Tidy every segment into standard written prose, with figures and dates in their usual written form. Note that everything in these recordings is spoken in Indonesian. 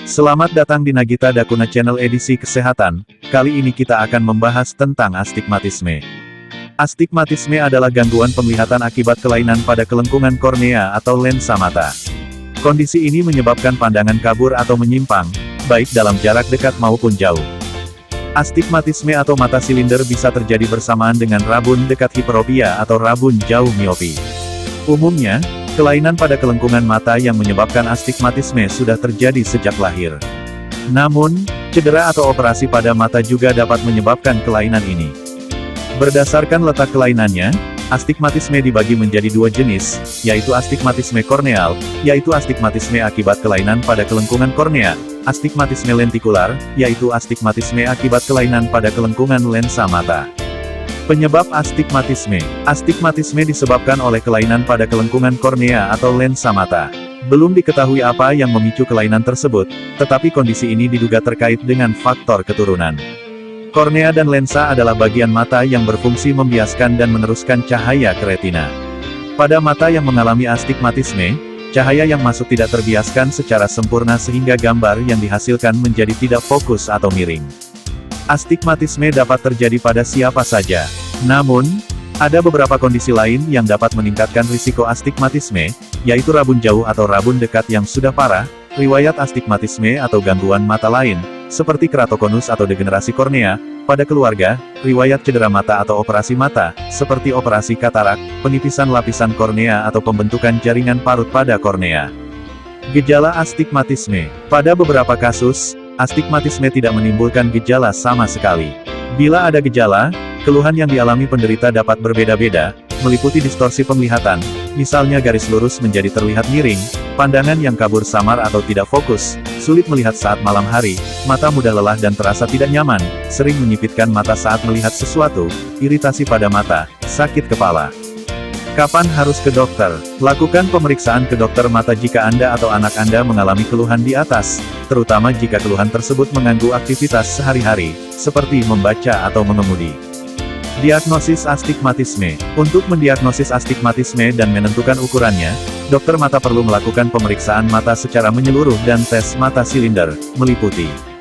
Selamat datang di Nagita Dakuna Channel edisi kesehatan. Kali ini kita akan membahas tentang astigmatisme. Astigmatisme adalah gangguan penglihatan akibat kelainan pada kelengkungan kornea atau lensa mata. Kondisi ini menyebabkan pandangan kabur atau menyimpang, baik dalam jarak dekat maupun jauh. Astigmatisme atau mata silinder bisa terjadi bersamaan dengan rabun dekat hiperopia atau rabun jauh miopi. Umumnya, kelainan pada kelengkungan mata yang menyebabkan astigmatisme sudah terjadi sejak lahir. Namun, cedera atau operasi pada mata juga dapat menyebabkan kelainan ini. Berdasarkan letak kelainannya, astigmatisme dibagi menjadi dua jenis, yaitu astigmatisme korneal, yaitu astigmatisme akibat kelainan pada kelengkungan kornea, astigmatisme lentikular, yaitu astigmatisme akibat kelainan pada kelengkungan lensa mata. Penyebab astigmatisme. Astigmatisme disebabkan oleh kelainan pada kelengkungan kornea atau lensa mata. Belum diketahui apa yang memicu kelainan tersebut, tetapi kondisi ini diduga terkait dengan faktor keturunan. Kornea dan lensa adalah bagian mata yang berfungsi membiaskan dan meneruskan cahaya ke retina. Pada mata yang mengalami astigmatisme, cahaya yang masuk tidak terbiaskan secara sempurna sehingga gambar yang dihasilkan menjadi tidak fokus atau miring. Astigmatisme dapat terjadi pada siapa saja. Namun, ada beberapa kondisi lain yang dapat meningkatkan risiko astigmatisme, yaitu rabun jauh atau rabun dekat yang sudah parah, riwayat astigmatisme atau gangguan mata lain, seperti keratokonus atau degenerasi kornea, pada keluarga, riwayat cedera mata atau operasi mata, seperti operasi katarak, penipisan lapisan kornea atau pembentukan jaringan parut pada kornea. Gejala astigmatisme. Pada beberapa kasus, astigmatisme tidak menimbulkan gejala sama sekali. Bila ada gejala, keluhan yang dialami penderita dapat berbeda-beda, meliputi distorsi penglihatan, misalnya garis lurus menjadi terlihat miring, pandangan yang kabur samar atau tidak fokus, sulit melihat saat malam hari, mata mudah lelah dan terasa tidak nyaman, sering menyipitkan mata saat melihat sesuatu, iritasi pada mata, sakit kepala. Kapan harus ke dokter? Lakukan pemeriksaan ke dokter mata jika Anda atau anak Anda mengalami keluhan di atas, terutama jika keluhan tersebut mengganggu aktivitas sehari-hari, seperti membaca atau mengemudi. Diagnosis astigmatisme. Untuk mendiagnosis astigmatisme dan menentukan ukurannya, dokter mata perlu melakukan pemeriksaan mata secara menyeluruh dan tes mata silinder, meliputi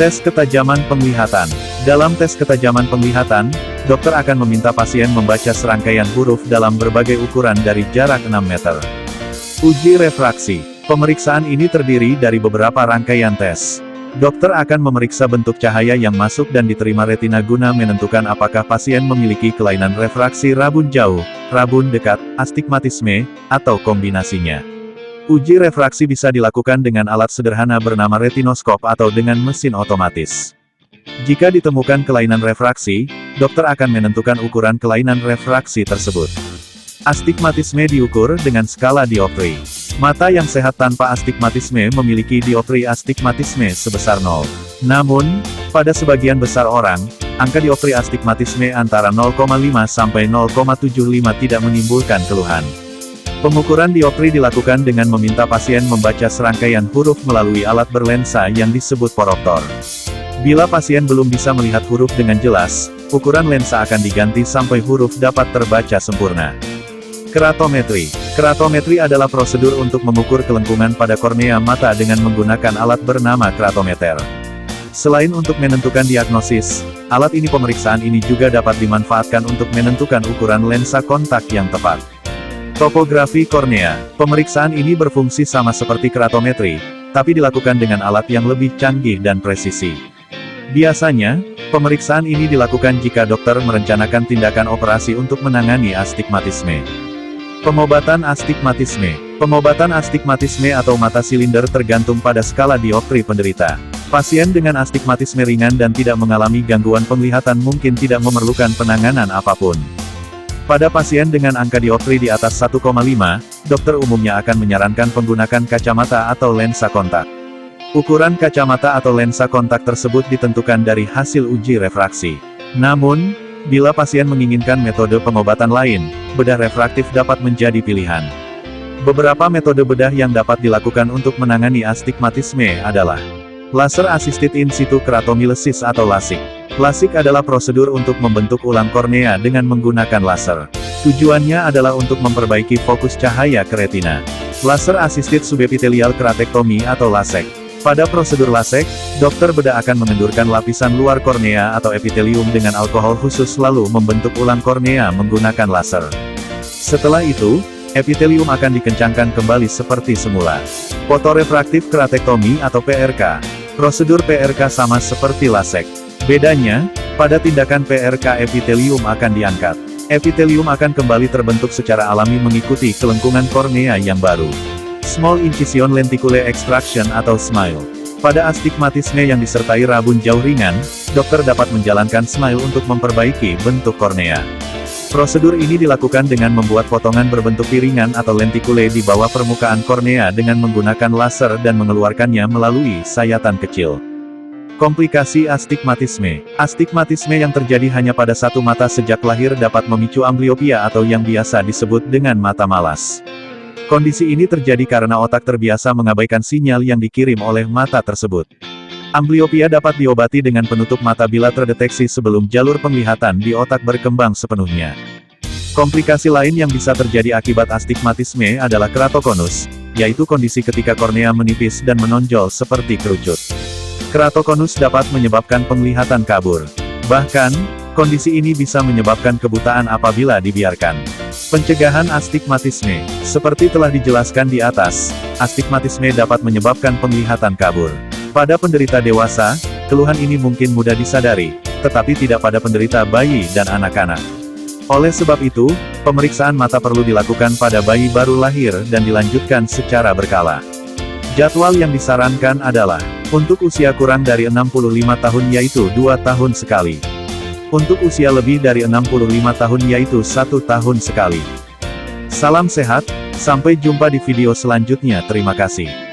tes ketajaman penglihatan. Dalam tes ketajaman penglihatan, dokter akan meminta pasien membaca serangkaian huruf dalam berbagai ukuran dari jarak 6 meter. Uji refraksi. Pemeriksaan ini terdiri dari beberapa rangkaian tes. Dokter akan memeriksa bentuk cahaya yang masuk dan diterima retina guna menentukan apakah pasien memiliki kelainan refraksi rabun jauh, rabun dekat, astigmatisme, atau kombinasinya. Uji refraksi bisa dilakukan dengan alat sederhana bernama retinoskop atau dengan mesin otomatis. Jika ditemukan kelainan refraksi, dokter akan menentukan ukuran kelainan refraksi tersebut. Astigmatisme diukur dengan skala dioptri. Mata yang sehat tanpa astigmatisme memiliki dioptri astigmatisme sebesar 0. Namun, pada sebagian besar orang, angka dioptri astigmatisme antara 0,5 sampai 0,75 tidak menimbulkan keluhan. Pengukuran dioptri dilakukan dengan meminta pasien membaca serangkaian huruf melalui alat berlensa yang disebut poroptor. Bila pasien belum bisa melihat huruf dengan jelas, ukuran lensa akan diganti sampai huruf dapat terbaca sempurna. Keratometri. Keratometri adalah prosedur untuk mengukur kelengkungan pada kornea mata dengan menggunakan alat bernama keratometer. Selain untuk menentukan diagnosis, alat ini pemeriksaan ini juga dapat dimanfaatkan untuk menentukan ukuran lensa kontak yang tepat. Topografi kornea. Pemeriksaan ini berfungsi sama seperti keratometri, tapi dilakukan dengan alat yang lebih canggih dan presisi. Biasanya, pemeriksaan ini dilakukan jika dokter merencanakan tindakan operasi untuk menangani astigmatisme. Pengobatan astigmatisme. Pengobatan astigmatisme atau mata silinder tergantung pada skala dioptri penderita. Pasien dengan astigmatisme ringan dan tidak mengalami gangguan penglihatan mungkin tidak memerlukan penanganan apapun. Pada pasien dengan angka dioptri di atas 1,5, dokter umumnya akan menyarankan penggunaan kacamata atau lensa kontak. Ukuran kacamata atau lensa kontak tersebut ditentukan dari hasil uji refraksi. Namun, bila pasien menginginkan metode pengobatan lain, bedah refraktif dapat menjadi pilihan. Beberapa metode bedah yang dapat dilakukan untuk menangani astigmatisme adalah laser assisted in situ keratomilesis atau LASIK. LASIK adalah prosedur untuk membentuk ulang kornea dengan menggunakan laser. Tujuannya adalah untuk memperbaiki fokus cahaya ke retina. Laser Assisted Subepithelial Keratektomi atau LASEK. Pada prosedur LASIK, dokter bedah akan mengendurkan lapisan luar kornea atau epitelium dengan alkohol khusus lalu membentuk ulang kornea menggunakan laser. Setelah itu, epitelium akan dikencangkan kembali seperti semula. Fotorefraktif keratektomi atau PRK. Prosedur PRK sama seperti LASIK. Bedanya, pada tindakan PRK epitelium akan diangkat. Epitelium akan kembali terbentuk secara alami mengikuti kelengkungan kornea yang baru. Small Incision Lenticule Extraction atau SMILE. Pada astigmatisme yang disertai rabun jauh ringan, dokter dapat menjalankan SMILE untuk memperbaiki bentuk kornea. Prosedur ini dilakukan dengan membuat potongan berbentuk piringan atau lentikule di bawah permukaan kornea dengan menggunakan laser dan mengeluarkannya melalui sayatan kecil. Komplikasi astigmatisme. Astigmatisme yang terjadi hanya pada satu mata sejak lahir dapat memicu amblyopia atau yang biasa disebut dengan mata malas. Kondisi ini terjadi karena otak terbiasa mengabaikan sinyal yang dikirim oleh mata tersebut. Amblyopia dapat diobati dengan penutup mata bila terdeteksi sebelum jalur penglihatan di otak berkembang sepenuhnya. Komplikasi lain yang bisa terjadi akibat astigmatisme adalah keratokonus, yaitu kondisi ketika kornea menipis dan menonjol seperti kerucut. Keratokonus dapat menyebabkan penglihatan kabur. Bahkan, kondisi ini bisa menyebabkan kebutaan apabila dibiarkan. Pencegahan astigmatisme. Seperti telah dijelaskan di atas, astigmatisme dapat menyebabkan penglihatan kabur. Pada penderita dewasa, keluhan ini mungkin mudah disadari, tetapi tidak pada penderita bayi dan anak-anak. Oleh sebab itu, pemeriksaan mata perlu dilakukan pada bayi baru lahir dan dilanjutkan secara berkala. Jadwal yang disarankan adalah, untuk usia kurang dari 65 tahun yaitu 2 tahun sekali. Untuk usia lebih dari 65 tahun yaitu 1 tahun sekali. Salam sehat, sampai jumpa di video selanjutnya. Terima kasih.